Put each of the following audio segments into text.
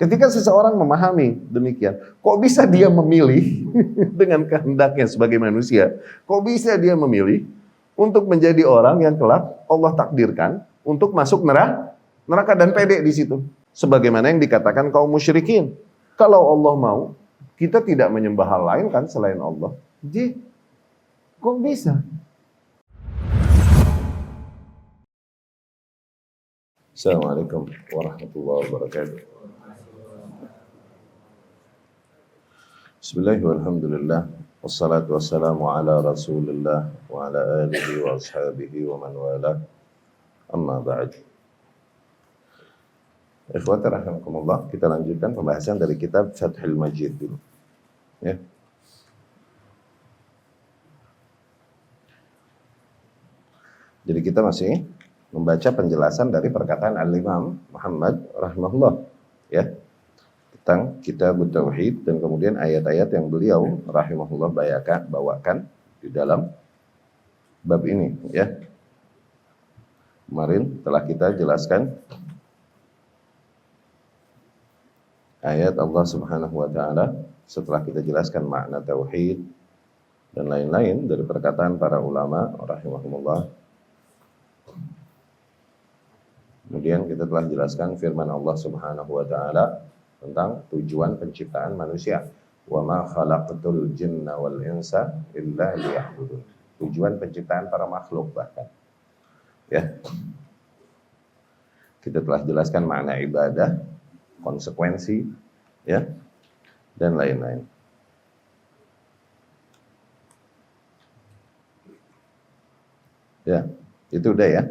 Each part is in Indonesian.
Ketika seseorang memahami demikian, kok bisa dia memilih dengan kehendaknya sebagai manusia? Kok bisa dia memilih untuk menjadi orang yang kelak Allah takdirkan untuk masuk neraka dan pede di situ? Sebagaimana yang dikatakan kaum musyrikin. Kalau Allah mau, kita tidak menyembah hal lain kan selain Allah. Jadi, kok bisa? Assalamualaikum warahmatullahi wabarakatuh. Bismillahirrahmanirrahim. Wassalatu wassalamu ala Rasulillah wa ala alihi wa ashabihi wa man wala. Amma ba'd. Ikhwati rahimakumullah, kita lanjutkan pembahasan dari kitab Fathul Majid dulu. Ya. Jadi kita masih membaca penjelasan dari perkataan Al-Imam Muhammad rahimahullah, ya, tentang kitab Tauhid dan kemudian ayat-ayat yang beliau rahimahullah bawakan di dalam bab ini, ya. Kemarin telah kita jelaskan ayat Allah Subhanahu wa taala, setelah kita jelaskan makna tauhid dan lain-lain dari perkataan para ulama rahimahumullah. Kemudian kita telah jelaskan firman Allah Subhanahu wa taala tentang tujuan penciptaan manusia. Wa ma khalaqtul jinna wal insa illa liya'budun. Tujuan penciptaan para makhluk bahkan. Ya. Kita telah jelaskan makna ibadah, konsekuensi, ya, dan lain-lain. Ya, itu udah ya.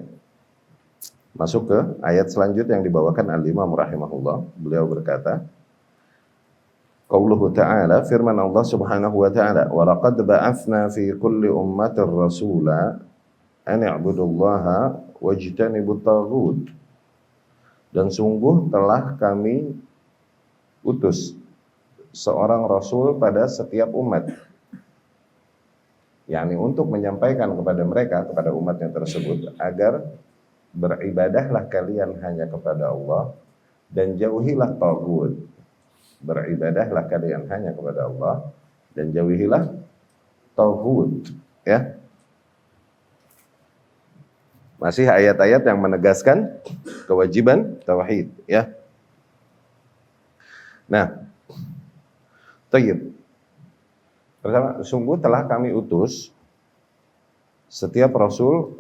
Masuk ke ayat selanjutnya yang dibawakan Al-Imam rahimahullah. Beliau berkata, Qauluhu ta'ala, firman Allah Subhanahu wa ta'ala, wa laqad ba'athna fi kulli ummatir rasula an i'budullaha wajtanibut taghut. Dan sungguh telah kami utus seorang rasul pada setiap umat, yakni untuk menyampaikan kepada mereka, kepada umatnya tersebut, agar beribadahlah kalian hanya kepada Allah dan jauhilah taghut. Beribadahlah kalian hanya kepada Allah dan jauhilah taghut, ya. Masih ayat-ayat yang menegaskan kewajiban tauhid, ya. Nah, thayyib. Pertama, sungguh telah kami utus setiap rasul,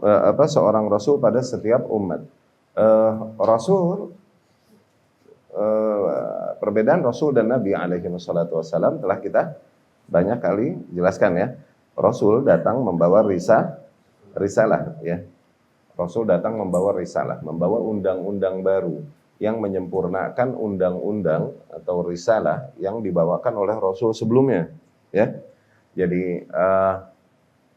seorang rasul pada setiap umat. Rasul, perbedaan rasul dan nabi alaihi wassalatu wassalam telah kita banyak kali jelaskan, ya. Rasul datang membawa risalah, ya. Rasul datang membawa risalah, membawa undang-undang baru yang menyempurnakan undang-undang atau risalah yang dibawakan oleh rasul sebelumnya, ya. Jadi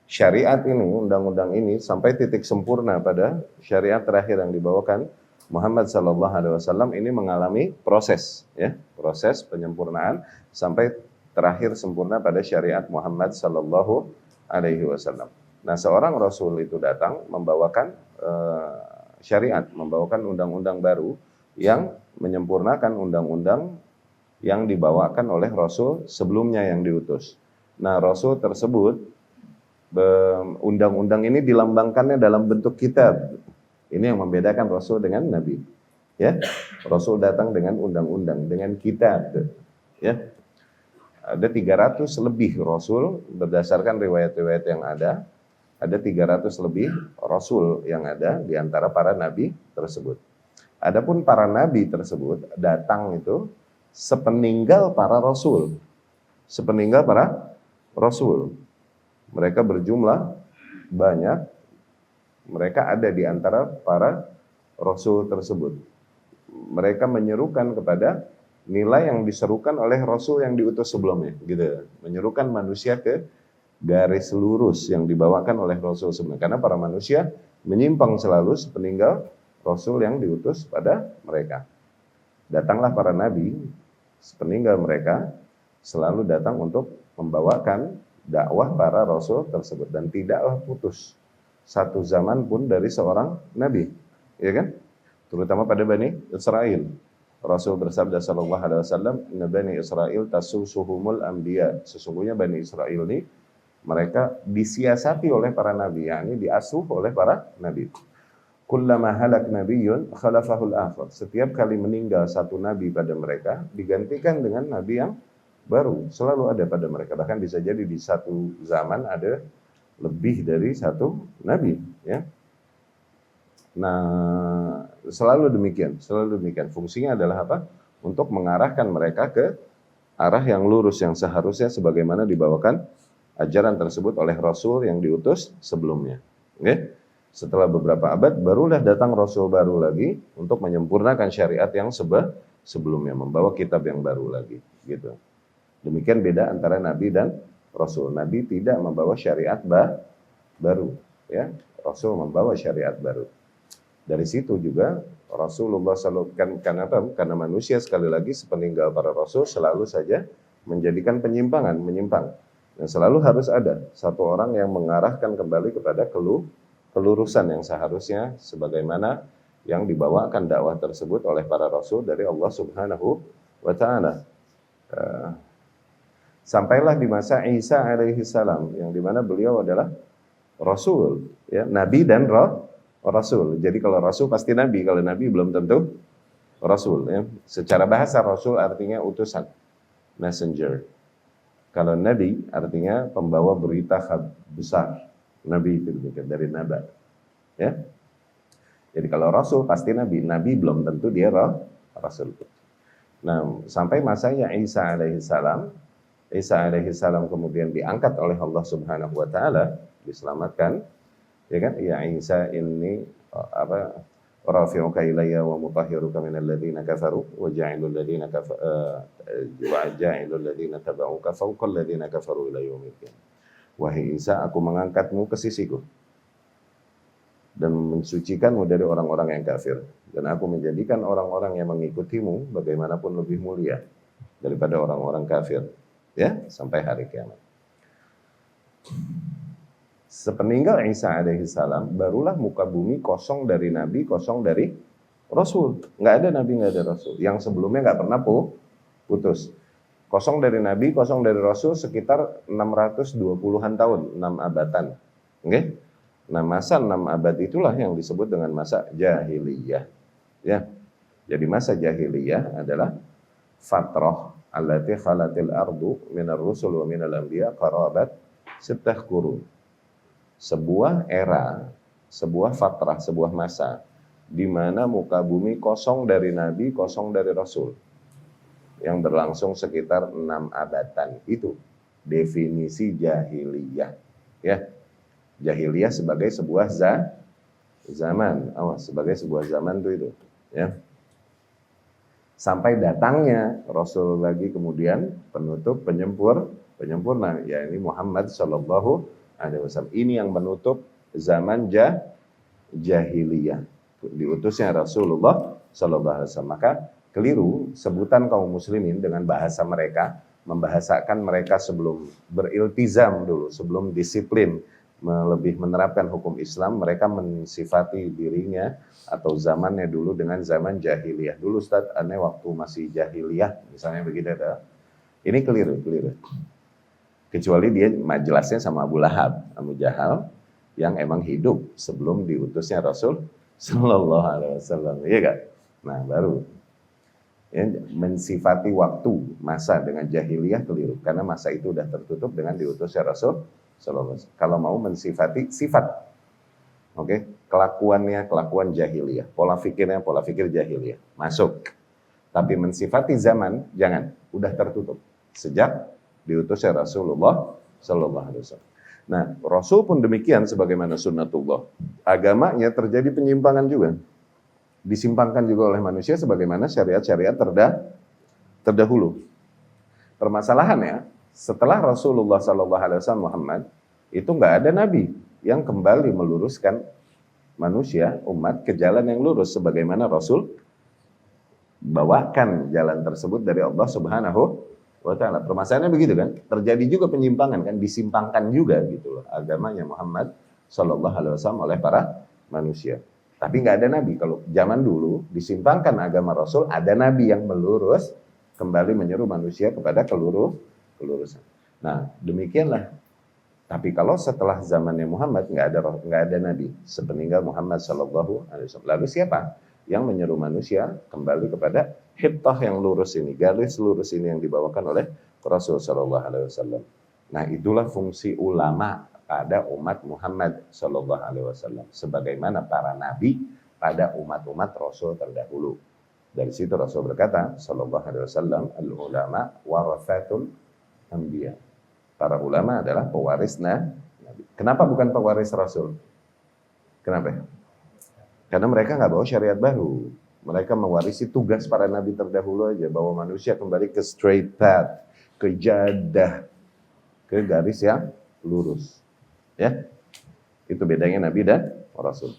syariat ini, undang-undang ini sampai titik sempurna pada syariat terakhir yang dibawakan Muhammad sallallahu alaihi wasallam ini mengalami proses, ya, proses penyempurnaan sampai terakhir sempurna pada syariat Muhammad sallallahu alaihi wasallam. Nah, seorang rasul itu datang membawakan syariat, membawakan undang-undang baru yang menyempurnakan undang-undang yang dibawakan oleh rasul sebelumnya yang diutus. Nah, rasul tersebut, undang-undang ini dilambangkannya dalam bentuk kitab. Ini yang membedakan rasul dengan nabi, ya. Rasul datang dengan undang-undang, dengan kitab, ya. Ada 300 lebih rasul berdasarkan riwayat-riwayat yang ada 300 lebih rasul yang ada di antara para nabi tersebut. Adapun para nabi tersebut datang itu sepeninggal para rasul. Sepeninggal para rasul. Mereka berjumlah banyak, mereka ada di antara para rasul tersebut. Mereka menyerukan kepada nilai yang diserukan oleh rasul yang diutus sebelumnya, gitu. Menyerukan manusia ke garis lurus yang dibawakan oleh rasul sebelumnya. Karena para manusia menyimpang selalu sepeninggal rasul yang diutus pada mereka. Datanglah para nabi sepeninggal mereka, selalu datang untuk membawakan dakwah para rasul tersebut dan tidaklah putus satu zaman pun dari seorang nabi, ya kan? Terutama pada Bani Israel. Rasul bersabda sallallahu alaihi wasallam, "Inna Bani Israil tasusuhumul anbiya." Sesungguhnya Bani Israil ini mereka disiasati oleh para nabi, yakni diasuh oleh para nabi. Kullama halak nabiyyun khalafahul akhar. Setiap kali meninggal satu nabi pada mereka, digantikan dengan nabi yang baru. Selalu ada pada mereka. Bahkan bisa jadi di satu zaman ada lebih dari satu nabi, ya. Nah, selalu demikian. Fungsinya adalah apa? Untuk mengarahkan mereka ke arah yang lurus, yang seharusnya sebagaimana dibawakan ajaran tersebut oleh Rasul yang diutus sebelumnya. Oke? Setelah beberapa abad, barulah datang Rasul baru lagi untuk menyempurnakan syariat yang sebelumnya, membawa kitab yang baru lagi. Gitu. Demikian beda antara Nabi dan Rasul. Nabi tidak membawa syariat baru, ya. Rasul membawa syariat baru. Dari situ juga Rasulullah SAW, karena manusia sekali lagi sepeninggal para Rasul selalu saja menjadikan menyimpang. Dan selalu harus ada satu orang yang mengarahkan kembali kepada kelurusan yang seharusnya sebagaimana yang dibawakan dakwah tersebut oleh para Rasul dari Allah Subhanahu wa Ta'ala. Sampailah di masa Isa alaihi salam, yang dimana beliau adalah Rasul, ya, Nabi dan Rasul. Jadi kalau Rasul pasti Nabi, kalau Nabi belum tentu Rasul. Ya. Secara bahasa Rasul artinya utusan, messenger. Kalau Nabi artinya pembawa berita besar. Nabi itu demikian, dari naba. Ya. Jadi kalau Rasul pasti Nabi, Nabi belum tentu dia Rasul. Nah, sampai masanya Isa alaihi salam kemudian diangkat oleh Allah Subhanahu wa Ta'ala, diselamatkan. Ya kan? Ya Isa inni rafi'uka ilayya wa mutahhiruka minal ladzina kafaru wa ja'ilul ladzina tabauka fawqal ladzina kafaru ila yaumil qiyamah. Wahai Isa, aku mengangkatmu ke sisiku dan mensucikanmu dari orang-orang yang kafir, dan aku menjadikan orang-orang yang mengikutimu bagaimanapun lebih mulia daripada orang-orang kafir, ya, sampai hari kiamat. Sepeninggal Isa alaihi salam, barulah muka bumi kosong dari Nabi, kosong dari Rasul. Nggak ada Nabi, nggak ada Rasul. Yang sebelumnya nggak pernah putus. Kosong dari Nabi, kosong dari Rasul sekitar 620-an tahun, 6 abadan. Okay? Nah, masa 6 abad itulah yang disebut dengan masa jahiliyah. Ya. Jadi masa jahiliyah adalah fatrah allati khalatil ardu minar rusul wa minal anbiya qarabat sittah qurun. Sebuah era, sebuah fatrah, sebuah masa di mana muka bumi kosong dari Nabi, kosong dari Rasul, yang berlangsung sekitar 6 abadan. Itu definisi jahiliyah. Ya, jahiliyah sebagai sebuah zaman, sebagai sebuah zaman itu. Ya. Sampai datangnya Rasul lagi kemudian penutup, penyempurna, yakni Muhammad Shallallahu Alaihi Wasallam. Ini yang menutup zaman jahiliyah, diutusnya Rasulullah Shallallahu Alaihi Wasallam. Maka keliru sebutan kaum muslimin dengan bahasa mereka, membahasakan mereka sebelum beriltizam dulu, sebelum disiplin lebih menerapkan hukum Islam, mereka mensifati dirinya atau zamannya dulu dengan zaman jahiliyah. Dulu Ustaz, aneh waktu masih jahiliyah, misalnya begitu. Ini keliru. Kecuali dia majelasnya sama Abu Jahal, yang emang hidup sebelum diutusnya Rasul Sallallahu Alaihi Wasallam, iya gak? Nah, baru ya, mensifati waktu masa dengan jahiliyah keliru, karena masa itu udah tertutup dengan diutusnya Rasul Sallallahu Alaihi Wasallam. Kalau mau mensifati sifat, kelakuannya kelakuan jahiliyah, pola pikir jahiliyah, masuk. Tapi mensifati zaman jangan, udah tertutup sejak diutusnya Rasulullah Sallallahu Alaihi Wasallam. Nah, Rasul pun demikian sebagaimana sunnatullah. Agamanya terjadi penyimpangan juga, disimpangkan juga oleh manusia sebagaimana syariat-syariat terdahulu. Permasalahannya, setelah Rasulullah Sallallahu Alaihi Wasallam Muhammad, itu nggak ada nabi yang kembali meluruskan manusia, umat ke jalan yang lurus sebagaimana Rasul bawakan jalan tersebut dari Allah Subhanahu wa Ta'ala. Permasalahannya begitu kan, terjadi juga penyimpangan kan, disimpangkan juga gitu loh agamanya Muhammad Sallallahu Alaihi Wasallam oleh para manusia. Tapi nggak ada nabi. Kalau zaman dulu disimpangkan agama Rasul, ada nabi yang melurus kembali menyeru manusia kepada kelurusan. Nah, demikianlah. Tapi kalau setelah zamannya Muhammad nggak ada nabi sepeninggal Muhammad Shallallahu Alaihi Wasallam. Lalu siapa yang menyeru manusia kembali kepada hibtah yang lurus ini, garis lurus ini yang dibawakan oleh Rasul Shallallahu Alaihi Wasallam. Nah, itulah fungsi ulama pada umat Muhammad Shallallahu Alaihi Wasallam, sebagaimana para nabi pada umat-umat Rasul terdahulu. Dari situ Rasul berkata, Shallallahu Alaihi Wasallam, al-ulama warathatul anbiya. Para ulama adalah pewaris nabi. Kenapa bukan pewaris Rasul? Kenapa? Karena mereka nggak bawa syariat baru. Mereka mewarisi tugas para nabi terdahulu aja, bawa manusia kembali ke straight path, ke jadah, ke garis yang lurus. Ya, itu bedanya nabi dan rasul.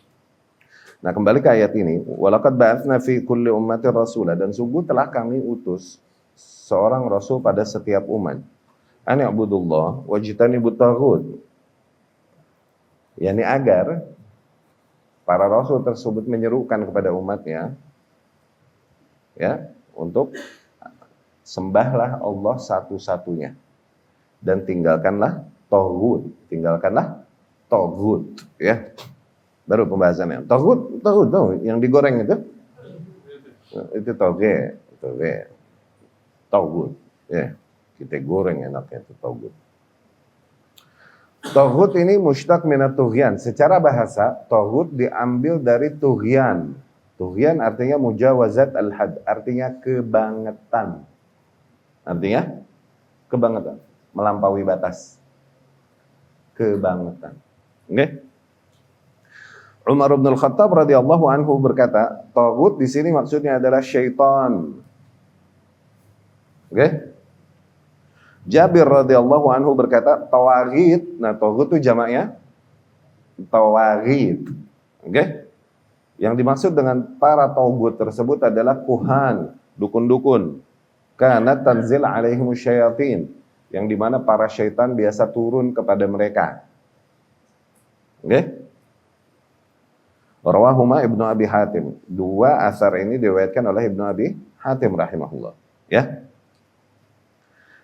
Nah, kembali ke ayat ini, walaqad ba'atsna fi kulli ummatin rasula, dan sungguh telah kami utus seorang rasul pada setiap umat. An i'budullah wajtanibut taghut. Yani agar para rasul tersebut menyerukan kepada umatnya, ya, untuk sembahlah Allah satu-satunya dan tinggalkanlah taghut, ya. Baru pembahasannya. Taghut tuh yang digoreng itu toge, taghut, ya. Kita goreng enaknya itu taghut. Taghut ini mushtaq minat tughyan. Secara bahasa, taghut diambil dari tughyan. Tughyan artinya mujawazat al-had, artinya kebangetan. Artinya kebangetan, melampaui batas. Kebangetan. Oke? Umar bin Al-Khattab radhiyallahu anhu berkata, taghut di sini maksudnya adalah syaitan. Oke? Jabir radhiyallahu anhu berkata, tawaghit. Nah, taghut itu jamaknya tawaghit. Oke? Yang dimaksud dengan para taghut tersebut adalah kuhan, dukun-dukun. Kana tanzil alaihim syayatin, yang dimana para syaitan biasa turun kepada mereka. Oke? Rawahuma Ibnu Abi Hatim. Dua asar ini diriwayatkan oleh Ibnu Abi Hatim rahimahullah. Ya.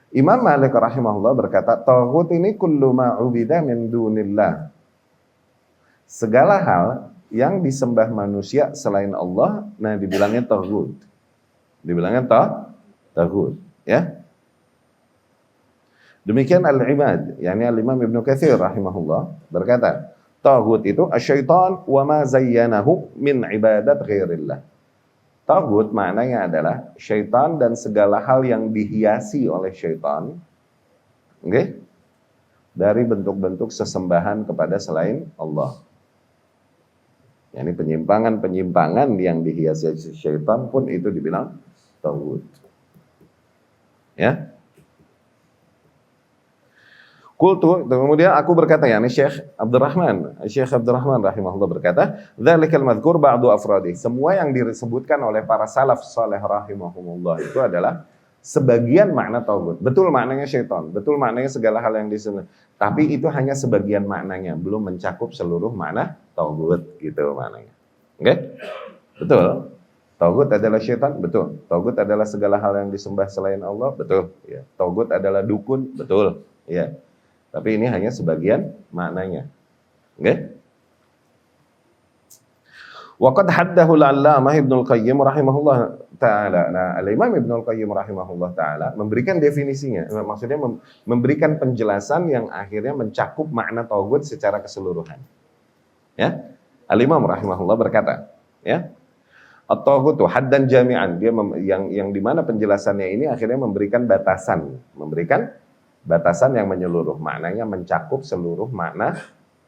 Imam Malik rahimahullah berkata, taghut ini kullu ma ubida min dunillah. Segala hal yang disembah manusia selain Allah, nah dibilangnya taghut. Dibilangnya taghut, ya. Demikian Al-Imad, yakni Al-Imam Ibnu Katsir rahimahullah berkata, taghut itu asyaitan wa ma zayyanahu min ibadat ghairillah. Taghut maknanya adalah syaitan dan segala hal yang dihiasi oleh syaitan, okay, dari bentuk-bentuk sesembahan kepada selain Allah. Yani penyimpangan-penyimpangan yang dihiasi syaitan pun itu dibilang taghut. Ya. Qultu, kemudian aku berkata, yakni Syekh Abdurrahman rahimahullah berkata, dzalikal madzkur ba'du afradi. Semua yang disebutkan oleh para salaf saleh rahimahumullah itu adalah sebagian makna taghut. Betul maknanya syaitan, betul maknanya segala hal yang disebut. Tapi itu hanya sebagian maknanya, belum mencakup seluruh makna taghut gitu maknanya. Oke? Betul. Taghut adalah syaitan, betul. Taghut adalah segala hal yang disembah selain Allah, betul. Ya. Taghut adalah dukun, betul. Ya. Tapi ini hanya sebagian maknanya. Oke? Waqad haddahu al-'allamah Ibnu Al-Qayyim rahimahullah taala. Nah, Al-Imam Ibnu Al-Qayyim rahimahullah taala memberikan definisinya, maksudnya memberikan penjelasan yang akhirnya mencakup makna taghut secara keseluruhan. Ya? Al-Imam rahimahullah berkata, ya. At-taghutu haddan jami'an, dia yang di mana penjelasannya ini akhirnya memberikan batasan yang menyeluruh, maknanya mencakup seluruh makna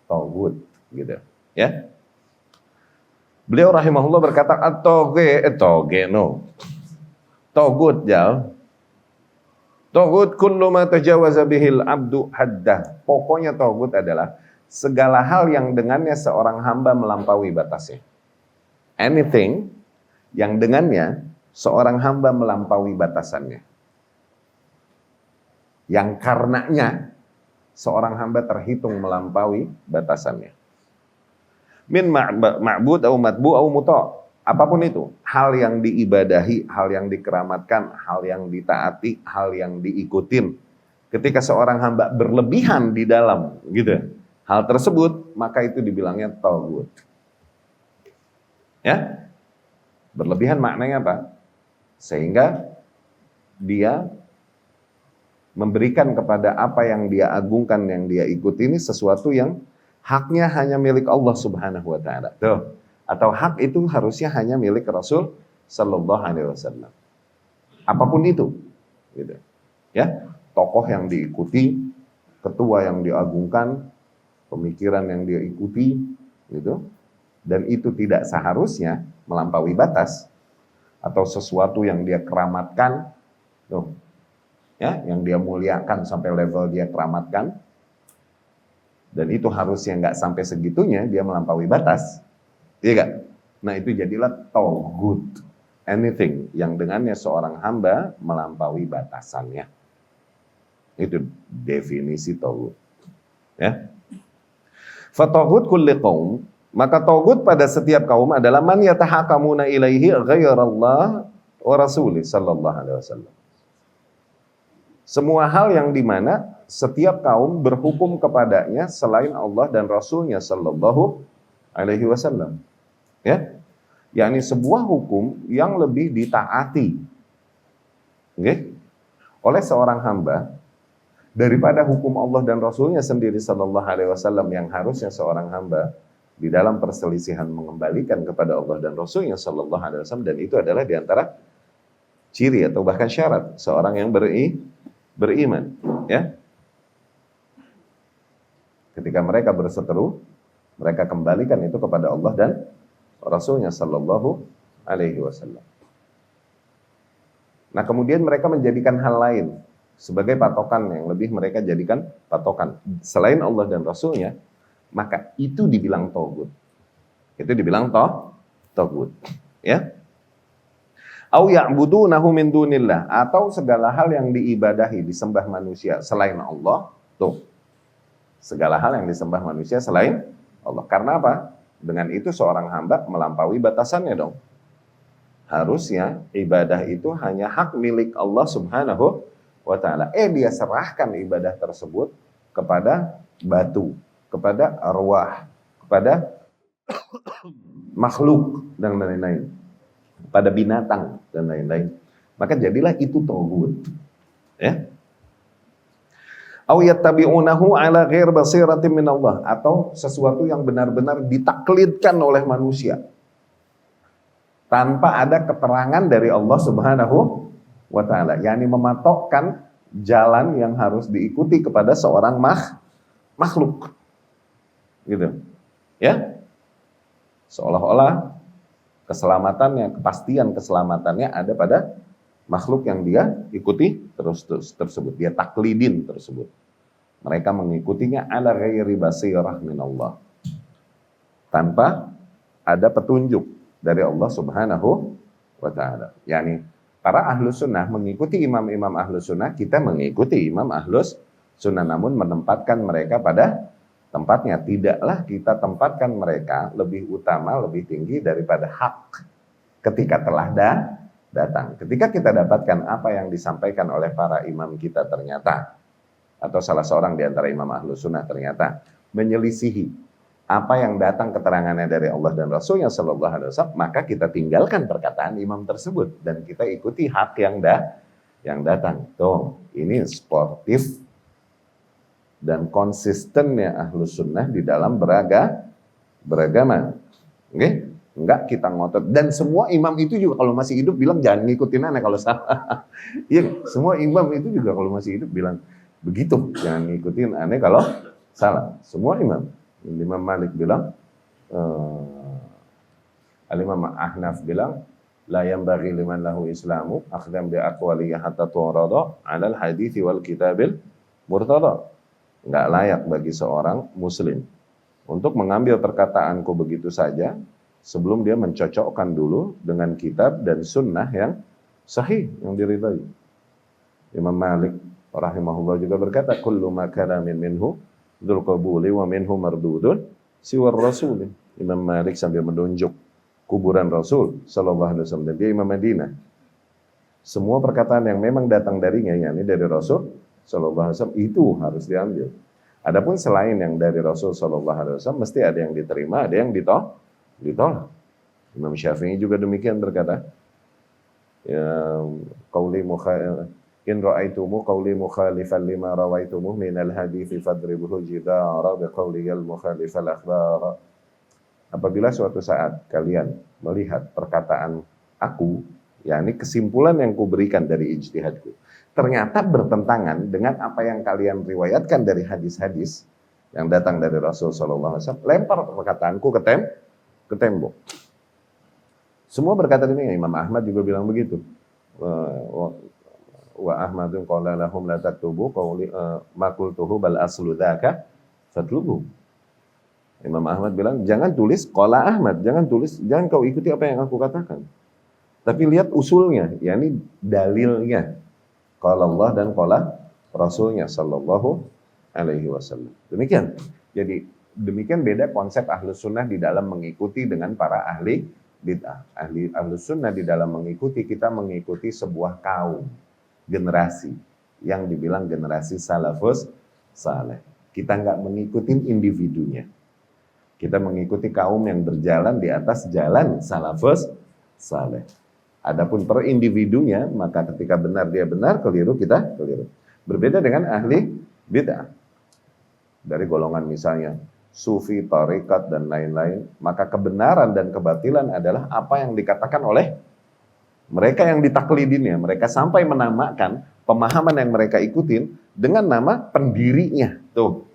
taghut gitu, ya. Beliau rahimahullah berkata taghut jal. Taghut kullu ma tajawaza bihil abdu haddah. Pokoknya taghut adalah segala hal yang dengannya seorang hamba melampaui batasnya. Anything yang dengannya seorang hamba melampaui batasannya. Yang karenanya seorang hamba terhitung melampaui batasannya. min ma'bud au matbu au muta. Apapun itu, hal yang diibadahi, hal yang dikeramatkan, hal yang ditaati, hal yang diikutin. Ketika seorang hamba berlebihan di dalam gitu hal tersebut, maka itu dibilangnya taghut. Ya? Berlebihan maknanya apa? Sehingga dia memberikan kepada apa yang dia agungkan, yang dia ikuti ini sesuatu yang haknya hanya milik Allah Subhanahu wa taala. Tuh. Atau hak itu harusnya hanya milik Rasul sallallahu alaihi wasallam. Apapun itu, gitu. Ya, tokoh yang diikuti, ketua yang diagungkan, pemikiran yang dia ikuti, gitu. Dan itu tidak seharusnya melampaui batas atau sesuatu yang dia keramatkan, tuh. Ya, yang dia muliakan sampai level dia keramatkan. Dan itu harusnya nggak sampai segitunya dia melampaui batas. Iya gak? Nah itu jadilah taghut. Anything yang dengannya seorang hamba melampaui batasannya. Itu definisi taghut. Ya. Fataghut kulli qaum, maka taghut pada setiap kaum adalah man yatahakamuna ilaihi ghairallah wa rasulih sallallahu alaihi wasallam. Semua hal yang dimana setiap kaum berhukum kepadanya selain Allah dan Rasulnya sallallahu alaihi wasallam. Ya, yakni sebuah hukum yang lebih ditaati, okay, oleh seorang hamba daripada hukum Allah dan Rasulnya sendiri sallallahu alaihi wasallam yang harusnya seorang hamba di dalam perselisihan mengembalikan kepada Allah dan Rasulnya sallallahu alaihi wasallam, dan itu adalah diantara ciri atau bahkan syarat seorang yang beriman. Ya, ketika mereka berseteru, mereka kembalikan itu kepada Allah dan Rasulnya sallallahu alaihi wasallam. Nah kemudian mereka menjadikan hal lain sebagai patokan yang lebih mereka jadikan patokan selain Allah dan Rasulnya, maka itu dibilang taghut. Itu dibilang taghut. Ya. Au ya'budunahu min dunillah, atau segala hal yang diibadahi, disembah manusia selain Allah. Tuh. Segala hal yang disembah manusia selain Allah. Karena apa? Dengan itu seorang hamba melampaui batasannya dong. Harusnya ibadah itu hanya hak milik Allah Subhanahu wa taala. Dia serahkan ibadah tersebut kepada batu, kepada arwah, kepada makhluk dan lain-lain, pada binatang dan lain-lain. Maka jadilah itu taghut. Ya. Au yattabi'unahu ala ghair basiratin min Allah, atau sesuatu yang benar-benar ditaklidkan oleh manusia tanpa ada keterangan dari Allah Subhanahu wa taala, yakni mematokkan jalan yang harus diikuti kepada seorang makhluk. Gitu. Ya. Seolah-olah keselamatannya, kepastian keselamatannya ada pada makhluk yang dia ikuti terus tersebut, dia taklidin tersebut. Mereka mengikutinya ala ghairi basirah minallah, tanpa ada petunjuk dari Allah Subhanahu wa taala. Yani para ahlus sunnah mengikuti imam-imam ahlus sunnah, kita mengikuti imam ahlus sunnah, namun menempatkan mereka pada tempatnya. Tidaklah kita tempatkan mereka lebih utama, lebih tinggi daripada hak ketika telah datang. Ketika kita dapatkan apa yang disampaikan oleh para imam kita ternyata, atau salah seorang di antara imam ahlus sunnah ternyata menyelisihi apa yang datang keterangannya dari Allah dan Rasulnya sallallahu alaihi wasallam, maka kita tinggalkan perkataan imam tersebut dan kita ikuti hak yang datang. Tuh, ini sportif dan konsistennya ahlus sunnah di dalam beragama. Oke? Enggak kita ngotot. Dan semua imam itu juga kalau masih hidup bilang jangan ngikutin aneh kalau salah. Iya, semua imam itu juga kalau masih hidup bilang begitu, jangan ngikutin aneh kalau salah. Semua imam. Imam Malik bilang, Al-Imam Ahnaf bilang, la yanbaghi liman lahu islamu akhdam bi aqwalihi hatta tu'rada 'ala al-hadithi wal kitabil murtada. Enggak layak bagi seorang muslim untuk mengambil perkataanku begitu saja sebelum dia mencocokkan dulu dengan kitab dan sunnah yang sahih, yang diridhai. Imam Malik rahimahullah juga berkata, kullu ma kana minhu dzul qabuli wa minhu mardudun siwar Rasul. Imam Malik sambil menunjuk kuburan Rasul sallallahu alaihi wasallam, dan dia Imam Madinah. Semua perkataan yang memang datang darinya, yakni dari Rasul sallallahu alaihi wasallam, itu harus diambil. Adapun selain yang dari Rasul sallallahu alaihi wasallam, mesti ada yang diterima, ada yang ditolak. Imam Syafi'i juga demikian berkata, ya qauli in ra'aitumu qauli mukhalifan lima rawaitumu min al-hadithi fadribuhu jidara biqauli al-mukhalifal akhbar. Apabila suatu saat kalian melihat perkataan aku, yakni kesimpulan yang kuberikan dari ijtihadku, ternyata bertentangan dengan apa yang kalian riwayatkan dari hadis-hadis yang datang dari Rasul sallallahu alaihi wasallam, lempar perkataanku ke tembok. Semua berkata demikian. Imam Ahmad juga bilang begitu. Wa Ahmadun qala lahum la taktubu qawli ma qultuhu bal aslu dzaka fatlubu. Imam Ahmad bilang, jangan tulis qala Ahmad, jangan kau ikuti apa yang aku katakan. Tapi lihat usulnya, yakni dalilnya. Qala Allah dan qala Rasulnya sallallahu alaihi wasallam. Demikian. Jadi demikian beda konsep Ahlus Sunnah di dalam mengikuti dengan para ahli bid'ah. Ahlus Sunnah di dalam mengikuti, kita mengikuti sebuah kaum, generasi yang dibilang generasi salafus saleh. Kita nggak mengikuti individunya. Kita mengikuti kaum yang berjalan di atas jalan salafus saleh. Adapun per individunya, maka ketika benar dia benar, keliru kita keliru. Berbeda dengan ahli bid'ah. Dari golongan misalnya sufi, tarekat, dan lain-lain, maka kebenaran dan kebatilan adalah apa yang dikatakan oleh mereka yang ditaklidinnya. Mereka sampai menamakan pemahaman yang mereka ikutin dengan nama pendirinya. Tuh.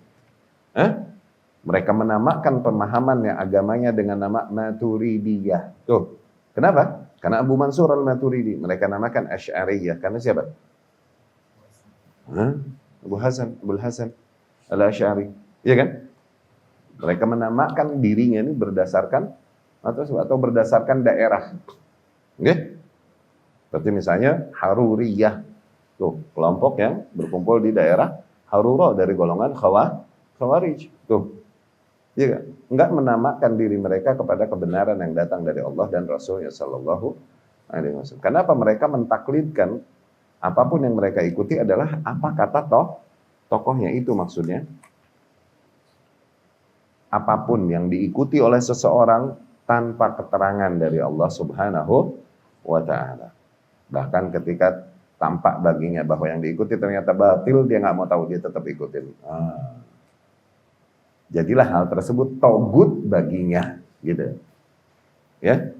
Mereka menamakan pemahamannya, agamanya dengan nama Maturidiyah. Tuh. Kenapa? Karena Abu Mansur al-Maturidi. Mereka namakan Asy'ariyah. Karena siapa? Abul Hasan al-Asy'ari. Iya kan? Mereka menamakan dirinya ini berdasarkan atau berdasarkan daerah. Oke? Seperti misalnya Haruriyah. Tuh, kelompok yang berkumpul di daerah Harura dari golongan Khawarij. Tuh. Iya, enggak menamakan diri mereka kepada kebenaran yang datang dari Allah dan Rasulnya sallallahu alaihi wasallam. Kenapa mereka mentaklidkan apapun yang mereka ikuti adalah apa kata tokohnya, itu maksudnya. Apapun yang diikuti oleh seseorang tanpa keterangan dari Allah Subhanahu wa ta'ala. Bahkan ketika tampak baginya bahwa yang diikuti ternyata batil, dia nggak mau tahu, dia tetap ikutin. Jadilah hal tersebut togut baginya, gitu. Ya.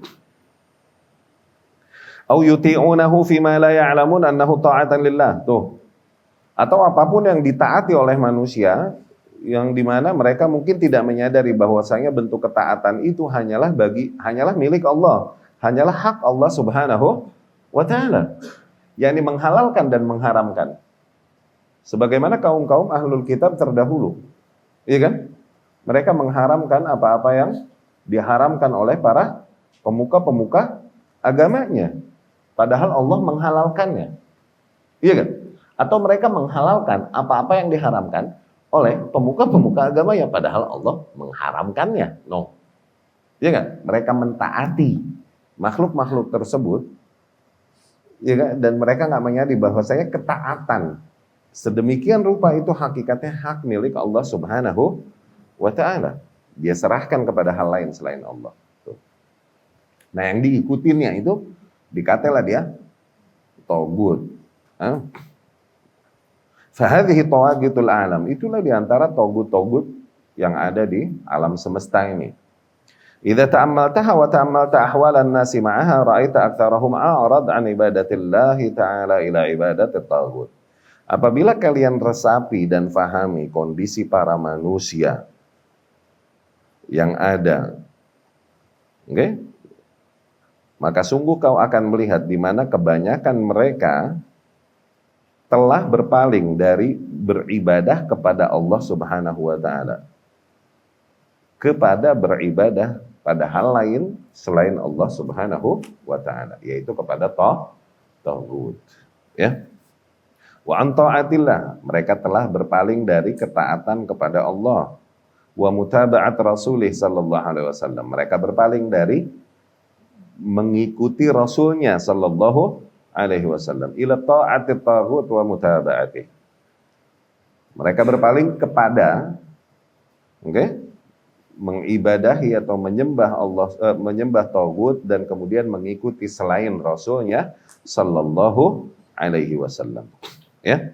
Au yuti'unahu fima la ya'lamun annahu ta'atan lillah. Tuh. Atau apapun yang ditaati oleh manusia, yang dimana mereka mungkin tidak menyadari bahwasanya bentuk ketaatan itu hanyalah milik Allah, hanyalah hak Allah Subhanahu wa ta'ala, yakni menghalalkan dan mengharamkan. Sebagaimana kaum-kaum ahlul kitab terdahulu, iya kan? Mereka mengharamkan apa-apa yang diharamkan oleh para pemuka-pemuka agamanya, padahal Allah menghalalkannya, iya kan? Atau mereka menghalalkan apa-apa yang diharamkan oleh pemuka-pemuka agamanya, padahal Allah mengharamkannya. No, iya kan? Mereka mentaati makhluk-makhluk tersebut, iya kan? Dan mereka nggak menyadari bahwasanya ketaatan sedemikian rupa itu hakikatnya hak milik Allah Subhanahu wa ta'ala. Dia serahkan kepada hal lain selain Allah. Tuh. Nah, yang diikutinnya itu dikatalah dia togut. Fahadhihi tawagitul alam. Itulah diantara togut-togut yang ada di alam semesta ini. Idza ta'ammaltaha wa ta'ammalta ahwalan nasi ma'aha ra'aita aktsarahum a'rad an ibadatillahi ta'ala ila ibadatit taghut. Apabila kalian resapi dan fahami kondisi para manusia yang ada, okay? Maka sungguh kau akan melihat di mana kebanyakan mereka telah berpaling dari beribadah kepada Allah Subhanahu wa ta'ala kepada beribadah pada hal lain selain Allah Subhanahu wa ta'ala, yaitu kepada taghut. Ya. Wa an ta'atillah, mereka telah berpaling dari ketaatan kepada Allah. wa mutaba'at Rasulih sallallahu alaihi wasallam. Mereka berpaling dari mengikuti Rasulnya sallallahu alaihi wasallam ila ta'ati taghut wa mutaba'atih. Mereka berpaling kepada mengibadahi atau menyembah Allah, menyembah taghut dan kemudian mengikuti selain Rasulnya sallallahu alaihi wasallam. Ya.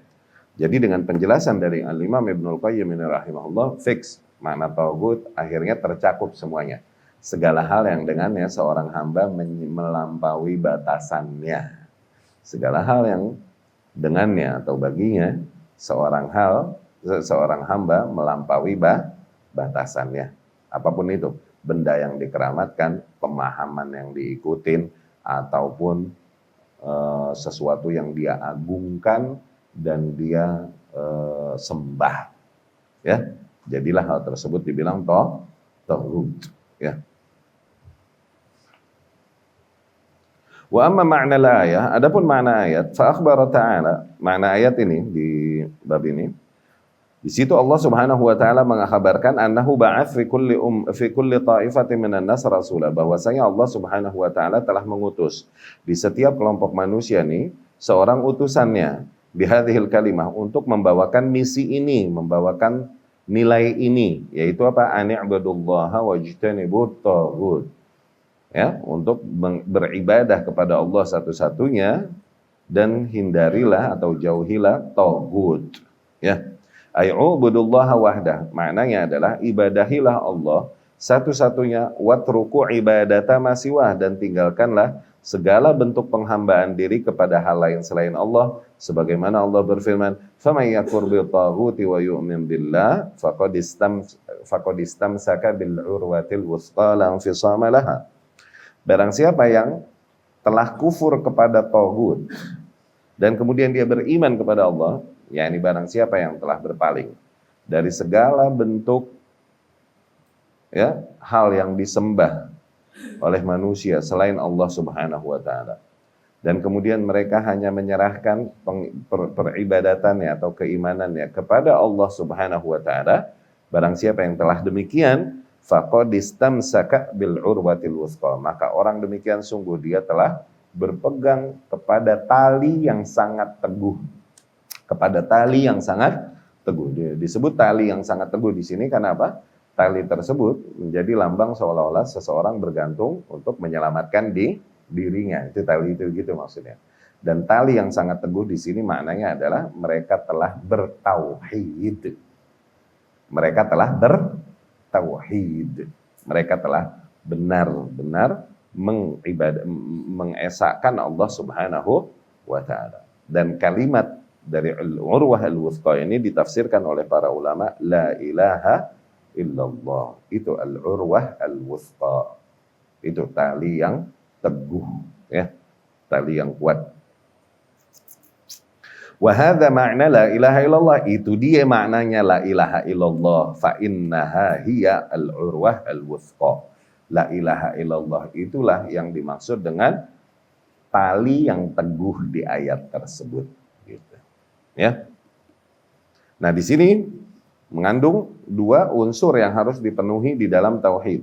Jadi dengan penjelasan dari Al-Imam Ibnul Qayyim rahimahullah, fix makna taghut akhirnya tercakup semuanya. Segala hal yang dengannya seorang hamba melampaui batasannya. Segala hal yang dengannya atau baginya seorang hamba melampaui batasannya. Apapun itu, benda yang dikeramatkan, pemahaman yang diikutin, ataupun sesuatu yang dia agungkan dan dia sembah. Ya, jadilah hal tersebut dibilang taghut. Ya. Wa amma ma'na al-ayah, adapun makna ayat, fa akhbara ta'ala, makna ayat ini di bab ini, di situ Allah Subhanahu wa taala mengabarkan annahu ba'ats fi kulli ta'ifatin minan nas rasula, bahwasanya Allah Subhanahu wa taala telah mengutus di setiap kelompok manusia nih seorang utusannya bihadhil kalimah untuk membawakan misi ini, membawakan nilai ini, yaitu apa? Ani'budullaha wajtanibut taghut. Ya, untuk beribadah kepada Allah satu-satunya dan hindarilah atau jauhilah taghut. Ya. Ayyubudullaha wahdah, maknanya adalah ibadahilah Allah satu-satunya, watruku ibadata masiwah, dan tinggalkanlah segala bentuk penghambaan diri kepada hal lain selain Allah, sebagaimana Allah berfirman, "Faman yakfur bitaghuti wa yu'min billah faqad istamsaka bil urwatil wuthqa la infisama laha." Barang siapa yang telah kufur kepada taghut dan kemudian dia beriman kepada Allah, yakni barang siapa yang telah berpaling dari segala bentuk hal yang disembah oleh manusia selain Allah Subhanahu wa taala, dan kemudian mereka hanya menyerahkan peribadatannya atau keimanannya kepada Allah Subhanahu wa taala, barang siapa yang telah demikian, faqad istamsaka bil urwatil wuthqa, maka orang demikian sungguh dia telah berpegang kepada tali yang sangat teguh. Kepada tali yang sangat teguh. Disebut tali yang sangat teguh di sini karena apa? Tali tersebut menjadi lambang seolah-olah seseorang bergantung untuk menyelamatkan dirinya. Itu tali itu gitu maksudnya. Dan tali yang sangat teguh di sini maknanya adalah mereka telah bertauhid. Mereka telah bertauhid. Mereka telah benar-benar mengesahkan Allah Subhanahu wa taala. Dan kalimat dari al-urwah al-wuthqa ini ditafsirkan oleh para ulama, la ilaha illallah. Itu al-urwah al-wuthqa. Itu tali yang teguh, ya. Tali yang kuat. Wa hadza ma'na la ilaha illallah, itu dia maknanya la ilaha illallah, fa innaha hiya al-urwah al-wuthqa. La ilaha illallah itulah yang dimaksud dengan tali yang teguh di ayat tersebut, gitu. Ya. Nah, di sini mengandung dua unsur yang harus dipenuhi di dalam tauhid.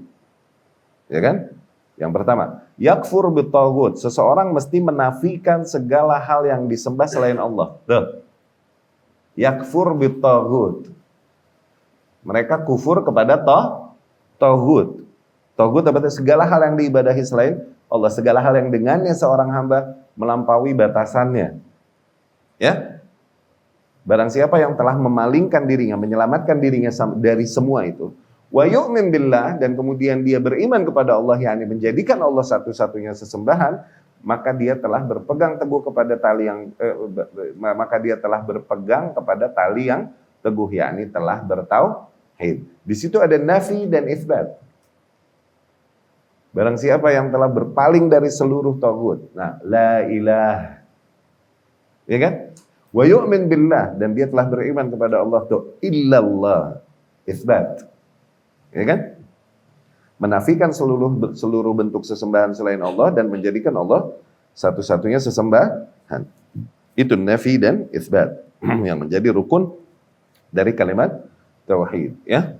Ya kan? Yang pertama, yakfur bitaghut, seseorang mesti menafikan segala hal yang disembah selain Allah. Tuh. Yakfur bitaghut. Mereka kufur kepada taghut. Taghut apa itu? Segala hal yang diibadahi selain Allah, segala hal yang dengannya seorang hamba melampaui batasannya. Ya? Barang siapa yang telah memalingkan dirinya, menyelamatkan dirinya dari semua itu, wa yu'min billah, dan kemudian dia beriman kepada Allah, yakni menjadikan Allah satu-satunya sesembahan, maka dia telah berpegang teguh kepada tali yang teguh, yakni telah bertauhid. Di situ ada nafi dan itsbat. Barang siapa yang telah berpaling dari seluruh taghut, nah, la ilah, ya kan? Wa yu'min billah, dan dia telah beriman kepada Allah, tuh illallah, itsbat. Ya kan? Menafikan seluruh bentuk sesembahan selain Allah dan menjadikan Allah satu-satunya sesembahan. Itu nafi dan itsbat yang menjadi rukun dari kalimat tauhid, ya.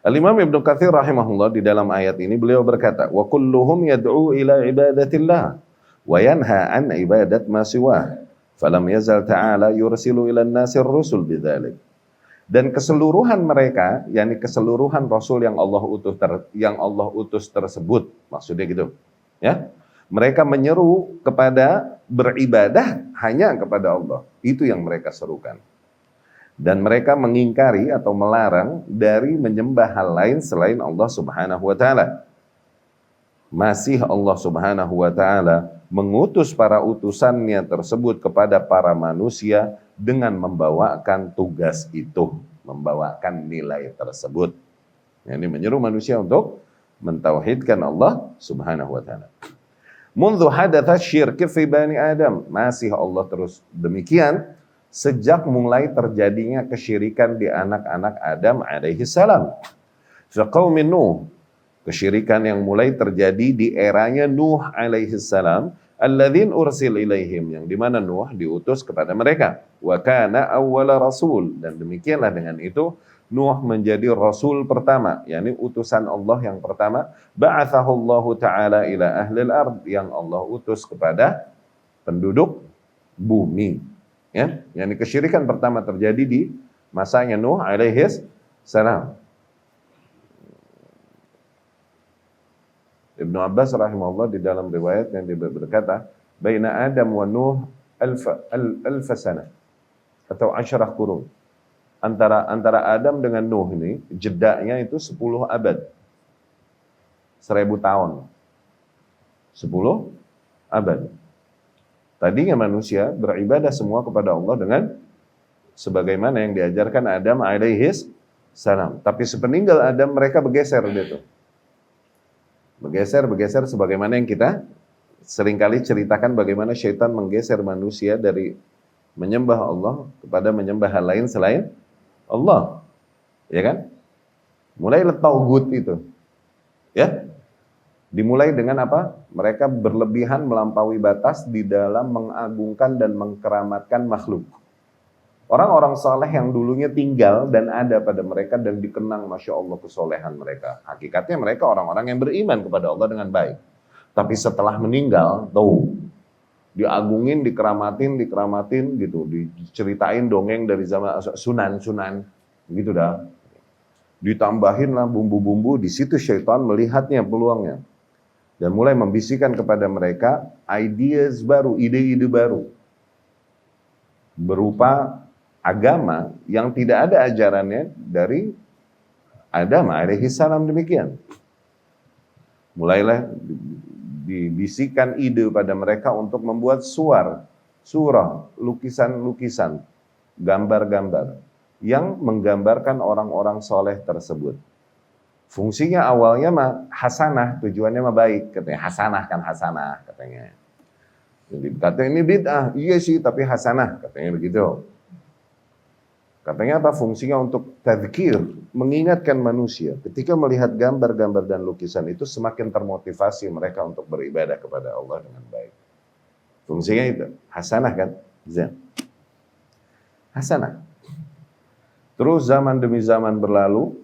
Al-Imam Ibnu Katsir rahimahullah di dalam ayat ini beliau berkata, "Wa kulluhum yad'u ila ibadatillah wa yanha an ibadat ma siwah. Falam yazal ta'ala yursilu ila an-nasi ar-rusul bidzalik." Dan keseluruhan mereka, yakni keseluruhan rasul yang Allah utus tersebut, maksudnya gitu, ya. Mereka menyeru kepada beribadah hanya kepada Allah. Itu yang mereka serukan. Dan mereka mengingkari atau melarang dari menyembah hal lain selain Allah Subhanahu wa taala. Masih Allah Subhanahu wa taala mengutus para utusannya tersebut kepada para manusia dengan membawakan tugas itu, membawakan nilai tersebut. Ini menyeru manusia untuk mentauhidkan Allah Subhanahu wa taala. Mundu hadatha syirk fi bani Adam, masih Allah terus demikian sejak mulai terjadinya kesyirikan di anak-anak Adam alaihi salam. Fi qaumin Nuh, kesyirikan yang mulai terjadi di eranya Nuh alaihi salam, alladzin ursil ilaihim, yang dimana Nuh diutus kepada mereka. Wa kana awwala rasul, dan demikianlah dengan itu Nuh menjadi rasul pertama, yakni utusan Allah yang pertama. Ba'athahu Allah taala ila ahlil ard, yang Allah utus kepada penduduk bumi. Ya, yakni kesyirikan pertama terjadi di masanya Nuh alaihi salam. Ibnu Abbas rahimahullah di dalam riwayat yang dia berkata, baina Adam wa Nuh alfa sana atau 10 qurun. Antara Adam dengan Nuh ini jedanya itu 10 abad. 1000 tahun. 10 abad. Tadinya manusia beribadah semua kepada Allah dengan sebagaimana yang diajarkan Adam alaihi salam. Tapi sepeninggal Adam mereka bergeser gitu. Bergeser sebagaimana yang kita seringkali ceritakan bagaimana syaitan menggeser manusia dari menyembah Allah kepada menyembah hal lain selain Allah. Ya kan? Mulailah tauhid itu. Ya. Dimulai dengan apa? Mereka berlebihan melampaui batas di dalam mengagungkan dan mengkeramatkan makhluk. Orang-orang saleh yang dulunya tinggal dan ada pada mereka dan dikenang Masya Allah kesolehan mereka. Hakikatnya mereka orang-orang yang beriman kepada Allah dengan baik. Tapi setelah meninggal, diagungin, dikeramatin gitu. Diceritain dongeng dari zaman sunan, gitu dah. Ditambahin lah bumbu-bumbu, di situ syaitan melihatnya peluangnya. Dan mulai membisikkan kepada mereka ideas baru, ide-ide baru. Berupa agama yang tidak ada ajarannya dari Adam alaihi salam demikian. Mulailah dibisikkan ide pada mereka untuk membuat surah, lukisan-lukisan, gambar-gambar yang menggambarkan orang-orang soleh tersebut. Fungsinya awalnya mah hasanah, tujuannya mah baik, katanya hasanah katanya. Jadi katanya ini bid'ah, iya sih tapi hasanah katanya begitu. Katanya apa? Fungsinya untuk tadzkir, mengingatkan manusia. Ketika melihat gambar-gambar dan lukisan itu semakin termotivasi mereka untuk beribadah kepada Allah dengan baik. Fungsinya itu, hasanah kan? Hasanah. Terus zaman demi zaman berlalu,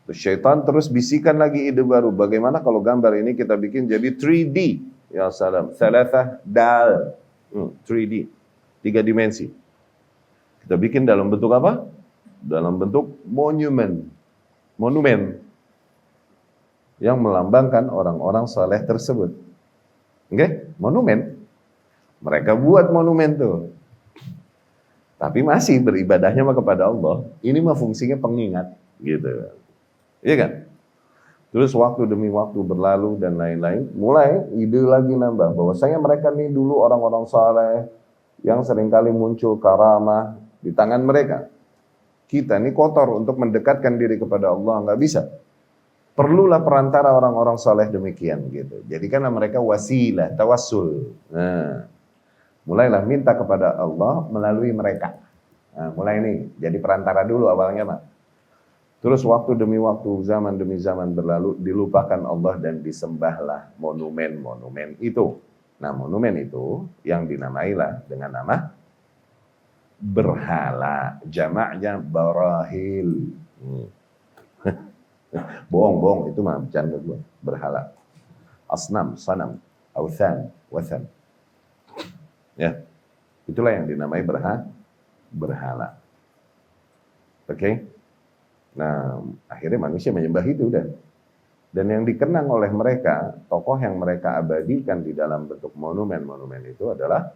syaitan terus bisikan lagi ide baru. Bagaimana kalau gambar ini kita bikin jadi 3D? Ya salam, thalathah dal. 3D, 3 dimensi. Kita bikin dalam bentuk apa? Dalam bentuk monumen yang melambangkan orang-orang saleh tersebut. Oke? Monumen. Mereka buat monumen tuh. Tapi masih beribadahnya mah kepada Allah. Ini mah fungsinya pengingat gitu. Iya kan? Terus waktu demi waktu berlalu dan lain-lain, mulai ide lagi nambah bahwasanya mereka nih dulu orang-orang saleh yang seringkali muncul karamah di tangan mereka. Kita ini kotor untuk mendekatkan diri kepada Allah, nggak bisa. Perlulah perantara orang-orang saleh demikian gitu. Jadikanlah mereka wasilah, tawassul. Nah, mulailah minta kepada Allah melalui mereka. Nah, mulai nih jadi perantara dulu awalnya mah. Terus waktu demi waktu, zaman demi zaman berlalu, dilupakan Allah dan disembahlah monumen-monumen itu. Nah, monumen itu yang dinamailah dengan nama berhala, jamaknya barahil. Bohong, itu mah bercanda gua. Berhala. Asnam, sanam, authan, wathan. Ya, itulah yang dinamai berhala. Oke? Nah, akhirnya manusia menyembah itu udah. Dan yang dikenang oleh mereka, tokoh yang mereka abadikan di dalam bentuk monumen-monumen itu adalah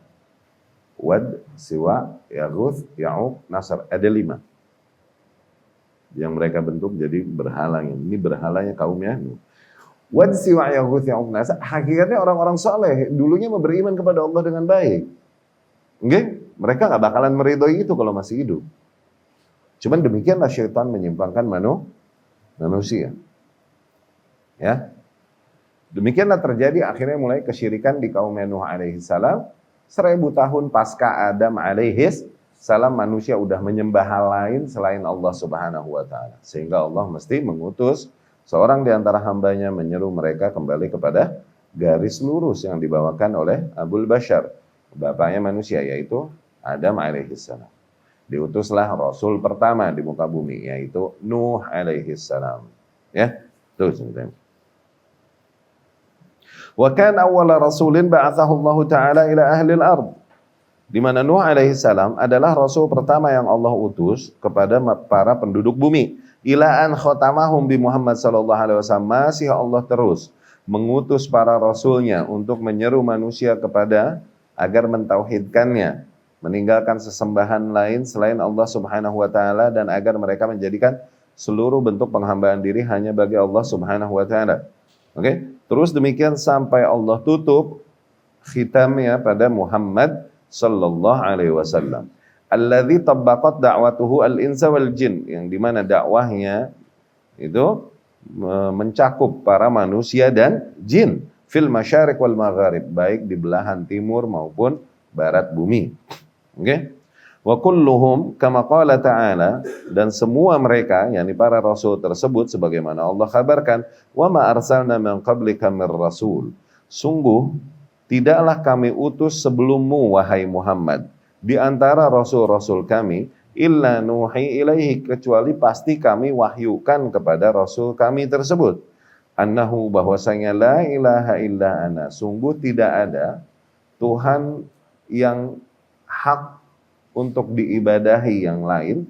Wad, Siwa, Yaguth, Ya'uq, Nasr. Ada 5 yang mereka bentuk jadi berhala. Ini berhalanya kaumnya. Wad, Siwa, Yaguth, Ya'uq, Nasr. Hakikatnya orang-orang soleh. Dulunya mau beriman kepada Allah dengan baik. Okay? Mereka gak bakalan meridhoi itu kalau masih hidup. Cuman demikianlah syaitan menyimpangkan manusia. Ya. Demikianlah terjadi akhirnya mulai kesyirikan di kaum Nuh alaihi salam. 1000 tahun pasca Adam alaihi salam manusia udah menyembah hal lain selain Allah Subhanahu wa taala. Sehingga Allah mesti mengutus seorang di antara hambanya menyeru mereka kembali kepada garis lurus yang dibawakan oleh Abul Bashar, bapaknya manusia, yaitu Adam alaihi salam. Diutuslah Rasul pertama di muka bumi, yaitu Nuh alaihi salam. Ya, terus ceritanya. Wa kana awwala rasulin ba'athahu Allah Ta'ala ila ahli al-ard. Di mana Nuh alaihi salam adalah rasul pertama yang Allah utus kepada para penduduk bumi. Ila an khatamahum bi Muhammad sallallahu alaihi wasallam, masih Allah terus mengutus para rasulnya untuk menyeru manusia kepada agar mentauhidkannya, meninggalkan sesembahan lain selain Allah Subhanahu wa taala, dan agar mereka menjadikan seluruh bentuk penghambaan diri hanya bagi Allah Subhanahu wa taala. Oke? Terus demikian sampai Allah tutup khitamnya pada Muhammad sallallahu alaihi wasallam. Alladzi tabbaqat da'watuhu al-insa wal jin, yang dimana dakwahnya itu mencakup para manusia dan jin fil masyariq wal magharib, baik di belahan timur maupun barat bumi. Oke? Wa kulluhum kama qala ta'ala, dan semua mereka yakni para rasul tersebut sebagaimana Allah kabarkan, wa ma arsalna min qablika mir rasul, sungguh tidaklah kami utus sebelummu wahai Muhammad di antara rasul-rasul kami, illa nuhi ilaihi, kecuali pasti kami wahyukan kepada rasul kami tersebut, annahu, bahwasanya la ilaha illa ana, sungguh tidak ada Tuhan yang hak untuk diibadahi yang lain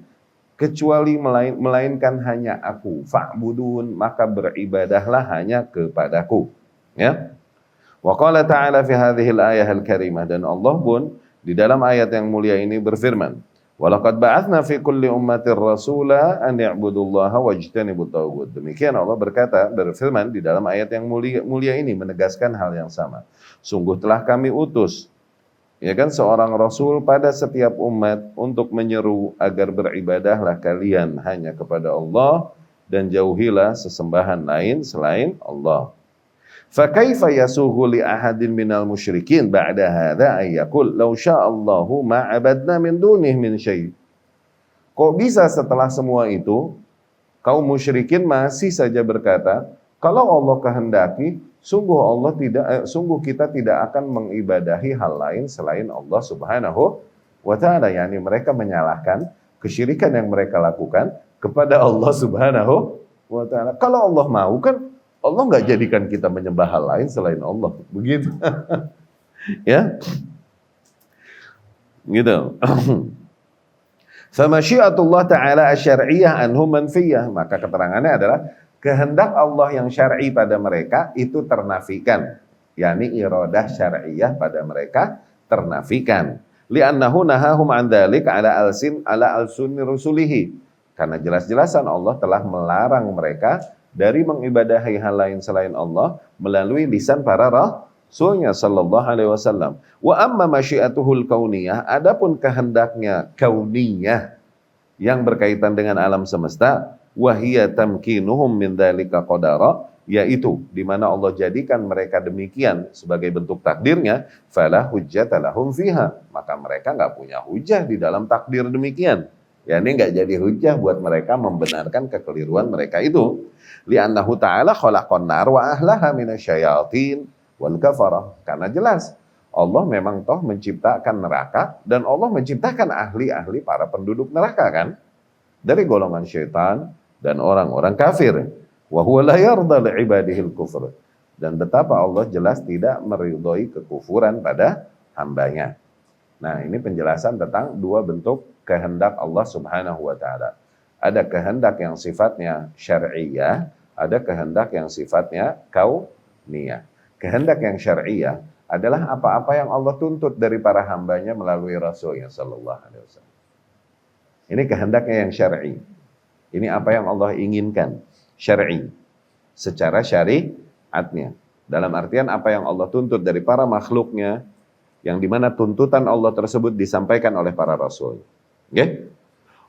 kecuali melainkan hanya aku, fa'budun, maka beribadahlah hanya kepadaku. Ya. Wa qala ta'ala fi hadhil ayah al-karimah, dan Allah pun di dalam ayat yang mulia ini berfirman, wa laqad ba'atsna fi kulli ummatir rasula an ya'budullaha wajtanibut taghut. Demikian Allah berfirman di dalam ayat yang mulia ini menegaskan hal yang sama. Sungguh telah kami utus, ya kan, seorang rasul pada setiap umat untuk menyeru agar beribadahlah kalian hanya kepada Allah dan jauhilah sesembahan lain selain Allah. Fa kaifa yasughu li ahadin minal musyrikin ba'da hadza ay yaqul law sya'allahu ma 'abadna min dunihi min syai'. Kok bisa setelah semua itu kaum musyrikin masih saja berkata, kalau Allah kehendaki, sungguh kita tidak akan mengibadahi hal lain selain Allah Subhanahu wa taala. Yani mereka menyalahkan kesyirikan yang mereka lakukan kepada Allah Subhanahu wa taala. Kalau Allah mau kan Allah nggak jadikan kita menyembah hal lain selain Allah. Begitu. Ya. Gitu. Famasyiatullah ta'ala asy-syar'iyyah anhum manfiyah, maka keterangannya adalah kehendak Allah yang syar'i pada mereka itu ternafikan, yakni iradah syar'iyah pada mereka ternafikan. Li'annahu nahahum an dzalik ala alsunni rusulihi, karena jelas-jelasan Allah telah melarang mereka dari mengibadahi hal lain selain Allah melalui lisan para rasulnya sallallahu alaihi wasallam. Wa amma masyiatuhul kauniyah, adapun kehendaknya kauniyah yang berkaitan dengan alam semesta, wahiyya tamkinuhum min dzalika qadara, yaitu di mana Allah jadikan mereka demikian sebagai bentuk takdirnya, fala hujjata lahum fiha, maka mereka enggak punya hujah di dalam takdir demikian. Ya, ini enggak jadi hujah buat mereka membenarkan kekeliruan mereka itu. Li'annahu ta'ala khalaqan nar wa ahlaha minasyayatin wal kafarah, karena jelas Allah memang toh menciptakan neraka dan Allah menciptakan ahli-ahli para penduduk neraka kan, dari golongan syaitan dan orang-orang kafir. Wa huwa la yarda li ibadihil kufr. Dan betapa Allah jelas tidak meridhoi kekufuran pada hambanya. Nah, ini penjelasan tentang dua bentuk kehendak Allah Subhanahu wa taala. Ada kehendak yang sifatnya syar'iyah, ada kehendak yang sifatnya kauniyah. Kehendak yang syar'iyah adalah apa-apa yang Allah tuntut dari para hambanya melalui Rasulnya sallallahu alaihi wasallam. Ini kehendaknya yang syar'i. Ini apa yang Allah inginkan, syar'i. Secara syariatnya. Dalam artian apa yang Allah tuntut dari para makhluknya, yang dimana tuntutan Allah tersebut disampaikan oleh para rasul. Okay?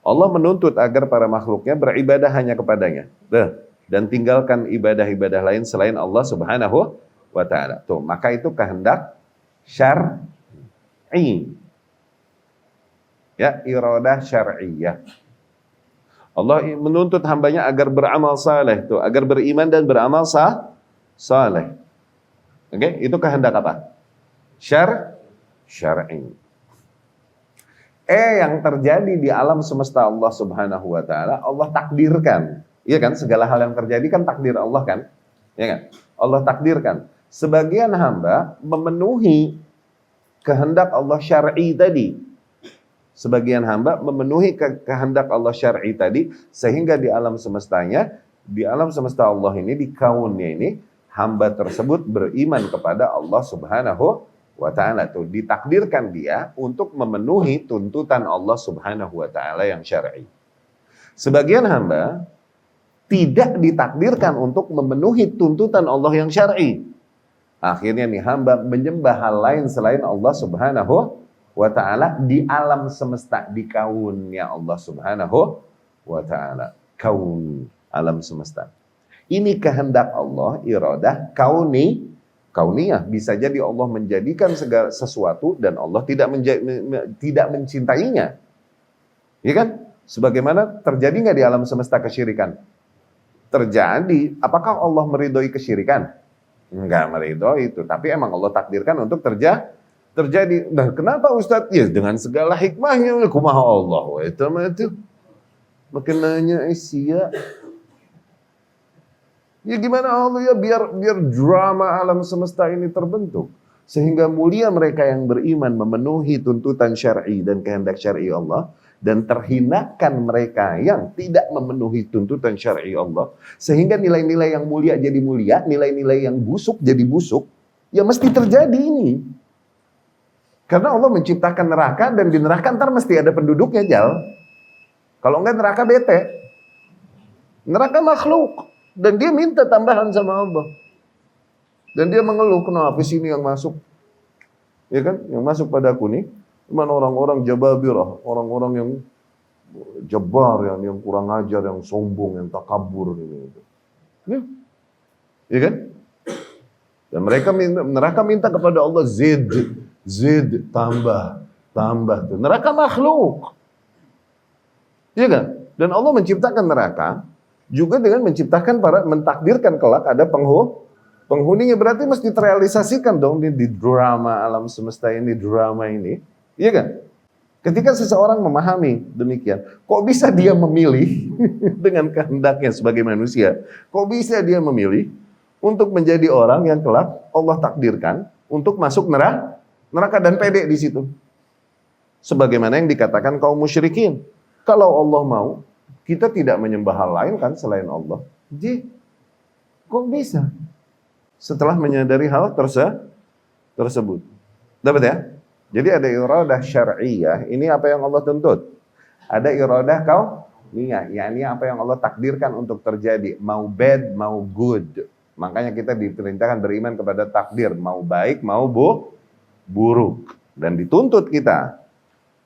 Allah menuntut agar para makhluknya beribadah hanya kepadanya. Dan tinggalkan ibadah-ibadah lain selain Allah Subhanahu wa ta'ala. Tuh, maka itu kehendak syar'i. Ya, iradah syar'iyah. Allah menuntut hambanya agar beramal saleh, tuh, agar beriman dan beramal saleh. Oke, itu kehendak apa? Syar'i. Yang terjadi di alam semesta Allah Subhanahu wa taala, Allah takdirkan. Iya kan? Segala hal yang terjadi kan takdir Allah kan? Iya kan? Allah takdirkan. Sebagian hamba memenuhi kehendak Allah syar'i tadi. Sebagian hamba memenuhi kehendak Allah syar'i tadi, sehingga di alam semestanya, di alam semesta Allah ini, di kaunnya ini, hamba tersebut beriman kepada Allah Subhanahu wa ta'ala. Tuh, ditakdirkan dia untuk memenuhi tuntutan Allah Subhanahu wa ta'ala yang syar'i. Sebagian hamba tidak ditakdirkan untuk memenuhi tuntutan Allah yang syar'i. Akhirnya nih hamba menyembah hal lain selain Allah Subhanahu wa ta'ala di alam semesta, di kaunnya Allah Subhanahu wa ta'ala. Kaun, alam semesta. Ini kehendak Allah, iradah kauniyah. Bisa jadi Allah menjadikan segala sesuatu dan Allah tidak mencintainya. Ya kan? Sebagaimana terjadi nggak di alam semesta kesyirikan? Terjadi. Apakah Allah meridhoi kesyirikan? Enggak meridhoi itu. Tapi emang Allah takdirkan untuk terjadi. Nah, kenapa Ustadz? Ya dengan segala hikmahnya. Kumaha Allah. Itu. Makin nanya sia. Ya gimana Allah ya biar drama alam semesta ini terbentuk. Sehingga mulia mereka yang beriman memenuhi tuntutan syar'i dan kehendak syar'i Allah. Dan terhinakan mereka yang tidak memenuhi tuntutan syar'i Allah. Sehingga nilai-nilai yang mulia jadi mulia, nilai-nilai yang busuk jadi busuk. Ya mesti terjadi ini. Karena Allah menciptakan neraka dan di neraka ntar mesti ada penduduknya, Jal. Kalau enggak neraka bete. Neraka makhluk. Dan dia minta tambahan sama Allah. Dan dia mengeluh, kenapa sih ini yang masuk? Ya kan? Yang masuk padaku nih, cuman orang-orang jababirah, orang-orang yang jabar, yang kurang ajar, yang sombong, yang takabur ini. Ya. Ya kan? Dan neraka minta kepada Allah zid, tambah. Tuh. Neraka makhluk. Ya kan? Dan Allah menciptakan neraka juga dengan mentakdirkan kelak ada penghuninya. Berarti mesti terrealisasikan dong di drama alam semesta ini, drama ini. Iya kan? Ketika seseorang memahami demikian, kok bisa dia memilih dengan kehendaknya sebagai manusia? Kok bisa dia memilih untuk menjadi orang yang kelak Allah takdirkan untuk masuk neraka dan pede di situ? Sebagaimana yang dikatakan kaum musyrikin. Kalau Allah mau, kita tidak menyembah hal lain kan selain Allah. Jadi, kok bisa? Setelah menyadari hal tersebut. Dapat ya? Jadi ada iradah syar'iyah, ini apa yang Allah tuntut. Ada iradah kauniyah, yakni apa yang Allah takdirkan untuk terjadi. Mau bad, mau good. Makanya kita diperintahkan beriman kepada takdir. Mau baik, mau buruk. Dan dituntut kita.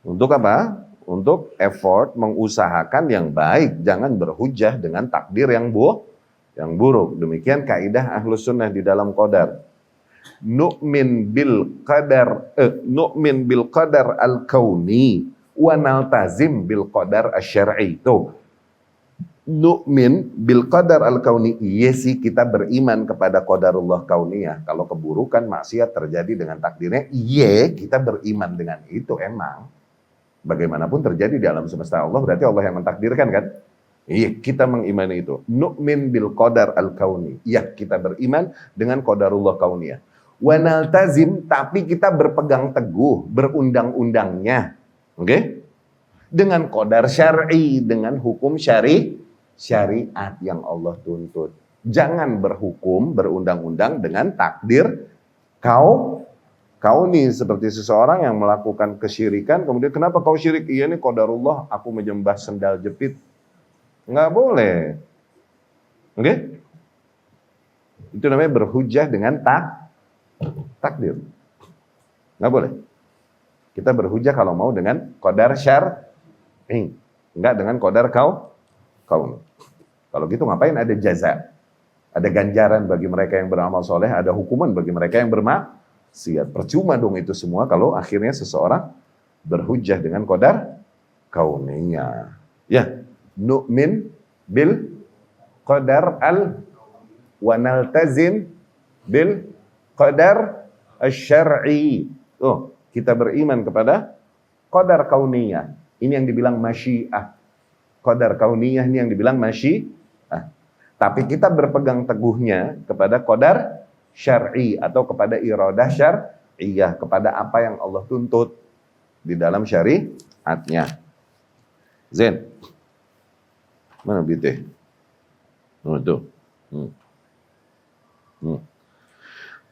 Untuk apa? Untuk effort mengusahakan yang baik, jangan berhujah dengan takdir yang buruk. Demikian kaidah Ahlus Sunnah di dalam qadar. Nu'min bil qadar al-kauni wa naltazim bil qadar asy-syar'i. Tuh. Nu'min bil qadar al-kauni, iya sih kita beriman kepada qadarullah kauniyah. Kalau keburukan maksiat terjadi dengan takdirnya, iya kita beriman dengan itu emang. Bagaimanapun terjadi di alam semesta Allah, berarti Allah yang mentakdirkan kan? Iya, kita mengimani itu. Nu'min bil qadar al-kauni. Iya, kita beriman dengan qadarullah kauniyah. Wa naltazim, tapi kita berpegang teguh berundang-undangnya. Oke? Dengan qadar syar'i, dengan hukum syariat yang Allah tuntut. Jangan berhukum, berundang-undang dengan takdir kauni, seperti seseorang yang melakukan kesyirikan, kemudian kenapa kau syirik? Iya, ini qadarullah, aku menyembah sendal jepit. Nggak boleh. Oke? Itu namanya berhujjah dengan takdir. Nggak boleh. Kita berhujjah kalau mau dengan qadar syar'i. Nggak dengan qadar kaun. Kalau gitu ngapain ada jaza? Ada ganjaran bagi mereka yang beramal soleh, ada hukuman bagi mereka yang bermaksiat. Percuma dong itu semua kalau akhirnya seseorang berhujjah dengan qadar kauniyah. Ya. Nu'min bil qadar wa naltazim bil qadar asy-syar'i. Oh, kita beriman kepada qadar kauniyah. Ini yang dibilang masyiah. Qadar kauniyah ini yang dibilang masyiah. Tapi kita berpegang teguhnya kepada qadar syar'i atau kepada iradah syar'iyah, kepada apa yang Allah tuntut di dalam syariatnya. Zain. Mana bitih? Oh, itu.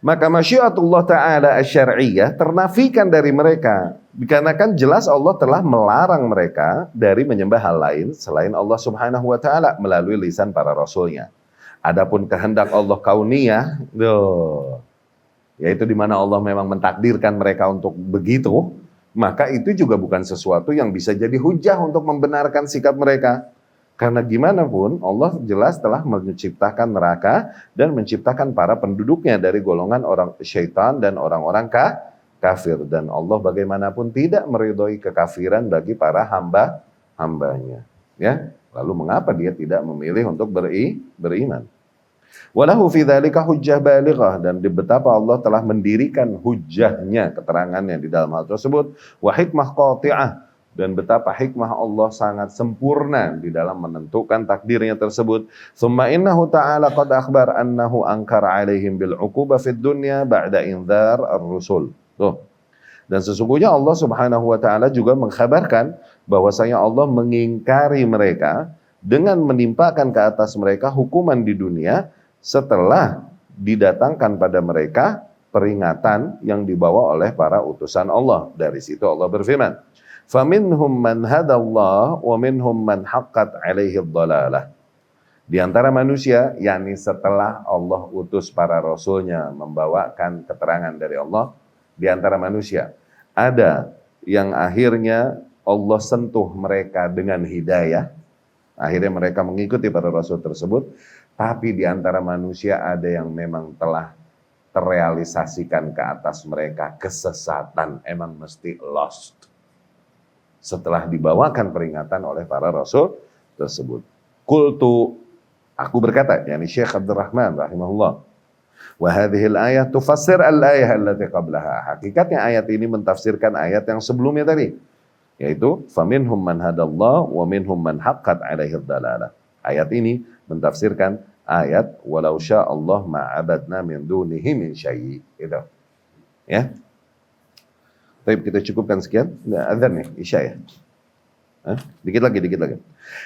Maka masyiatullah ta'ala asy-syar'iyyah ternafikan dari mereka. Dikarenakan jelas Allah telah melarang mereka dari menyembah hal lain selain Allah subhanahu wa ta'ala melalui lisan para rasulnya. Adapun kehendak Allah kauniyah, yaitu di mana Allah memang mentakdirkan mereka untuk begitu, maka itu juga bukan sesuatu yang bisa jadi hujah untuk membenarkan sikap mereka. Karena gimana pun Allah jelas telah menciptakan neraka dan menciptakan para penduduknya dari golongan orang syaitan dan orang-orang kafir. Dan Allah bagaimanapun tidak meridhoi kekafiran bagi para hambanya. Ya, lalu mengapa dia tidak memilih untuk beriman? Walahu fi dzalika hujjah balighah, dan di betapa Allah telah mendirikan hujjahnya, keterangannya di dalam hal tersebut, wa hikmah qati'ah, dan betapa hikmah Allah sangat sempurna di dalam menentukan takdirnya tersebut. Tsumma innahu ta'ala qad akhbar annahu ankara 'alaihim bil 'uqubah fid dunya ba'da indzar ar-rusul. Tuh. Dan sesungguhnya Allah Subhanahu wa taala juga mengkhabarkan bahwasanya Allah mengingkari mereka dengan menimpakan ke atas mereka hukuman di dunia setelah didatangkan pada mereka peringatan yang dibawa oleh para utusan Allah. Dari situ Allah berfirman, فَمِنْهُمْ مَنْ هَدَى اللَّهُ وَمِنْهُمْ مَنْ حَقَّتْ عَلَيْهِ الضَّلَالَةِ. Di antara manusia, yakni setelah Allah utus para rasulnya membawakan keterangan dari Allah, di antara manusia ada yang akhirnya Allah sentuh mereka dengan hidayah, akhirnya mereka mengikuti para rasul tersebut. Tapi di antara manusia ada yang memang telah terrealisasikan ke atas mereka kesesatan, emang mesti lost setelah dibawakan peringatan oleh para rasul tersebut. Qultu, aku berkata, yakni Syekh Abdurrahman rahimahullah, wa hadhil ayat tufassir al-ayah allati qablaha. Hakikatnya ayat ini mentafsirkan ayat yang sebelumnya tadi, yaitu faminhum man hadallah wa minhum man haqqat alaihi dhalalah. Ayat ini mentafsirkan ayat walau sya Allah ma'abadna min dunihi min syai'. Itu. Ya. Baik, kita cukupkan sekian. Adzan nih, Isya ya. Dikit lagi.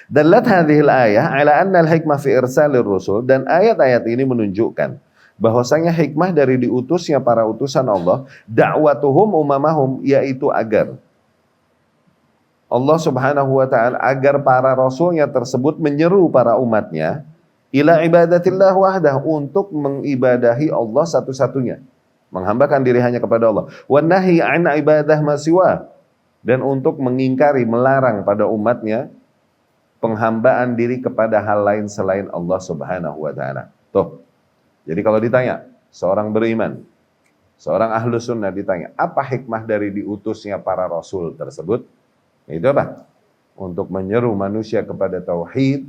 Dallat hadhil ayah ala anna al-hikmah fi irsalir rusul, dan ayat-ayat ini menunjukkan bahwasanya hikmah dari diutusnya para utusan Allah, da'watuhum umamahum, yaitu agar Allah Subhanahu wa taala, agar para rasulnya tersebut menyeru para umatnya ila ibadatillah wahdah, untuk mengibadahi Allah satu-satunya, menghambakan diri hanya kepada Allah. Wa nahi an ibadah ma siwa, dan untuk mengingkari, melarang pada umatnya penghambaan diri kepada hal lain selain Allah Subhanahu wa taala. Tuh. Jadi kalau ditanya seorang beriman, seorang ahlu sunnah ditanya, apa hikmah dari diutusnya para rasul tersebut? Itu apa? Untuk menyeru manusia kepada tauhid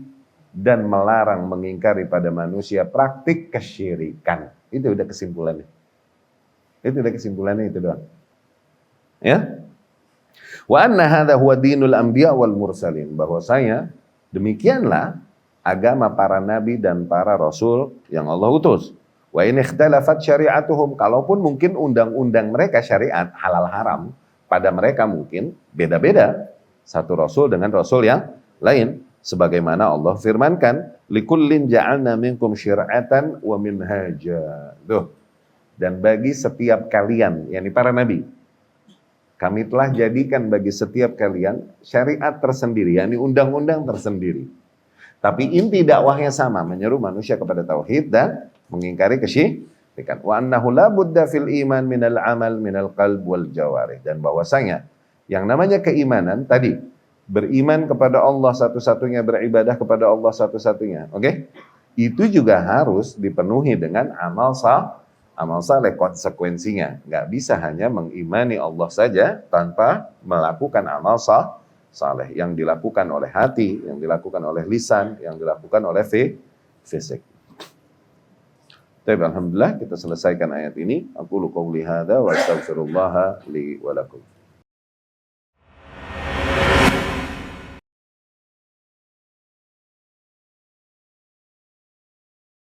dan melarang, mengingkari pada manusia praktik kesyirikan. Itu udah kesimpulannya. Itu doang. Ya. Wa anna hadha huwa dinul anbiya wal mursalin, bahwasanya Demikianlah agama para nabi dan para rasul yang Allah utus. Wa in ikhtalafat syari'atuhum, kalaupun mungkin undang-undang mereka syariat halal haram pada mereka mungkin beda-beda satu rasul dengan rasul yang lain, sebagaimana Allah firmankan, likullin ja'alna minkum syir'atan wa minhaja. Dan bagi setiap kalian, yakni para nabi, kami telah jadikan bagi setiap kalian syariat tersendiri, yakni undang-undang tersendiri. Tapi inti dakwahnya sama, menyeru manusia kepada tauhid dan mengingkari kesyirikan. Wa annahu la budda fil iman minal amal minal qalb wal jawarih. Dan bahwasanya yang namanya keimanan tadi, beriman kepada Allah satu-satunya, beribadah kepada Allah satu-satunya. Oke? Itu juga harus dipenuhi dengan amal saleh konsekuensinya. Nggak bisa hanya mengimani Allah saja tanpa melakukan amal saleh yang dilakukan oleh hati, yang dilakukan oleh lisan, yang dilakukan oleh fisik. Tapi alhamdulillah kita selesaikan ayat ini. Aku qouli hadza wa astaghfirullah li wa lakum.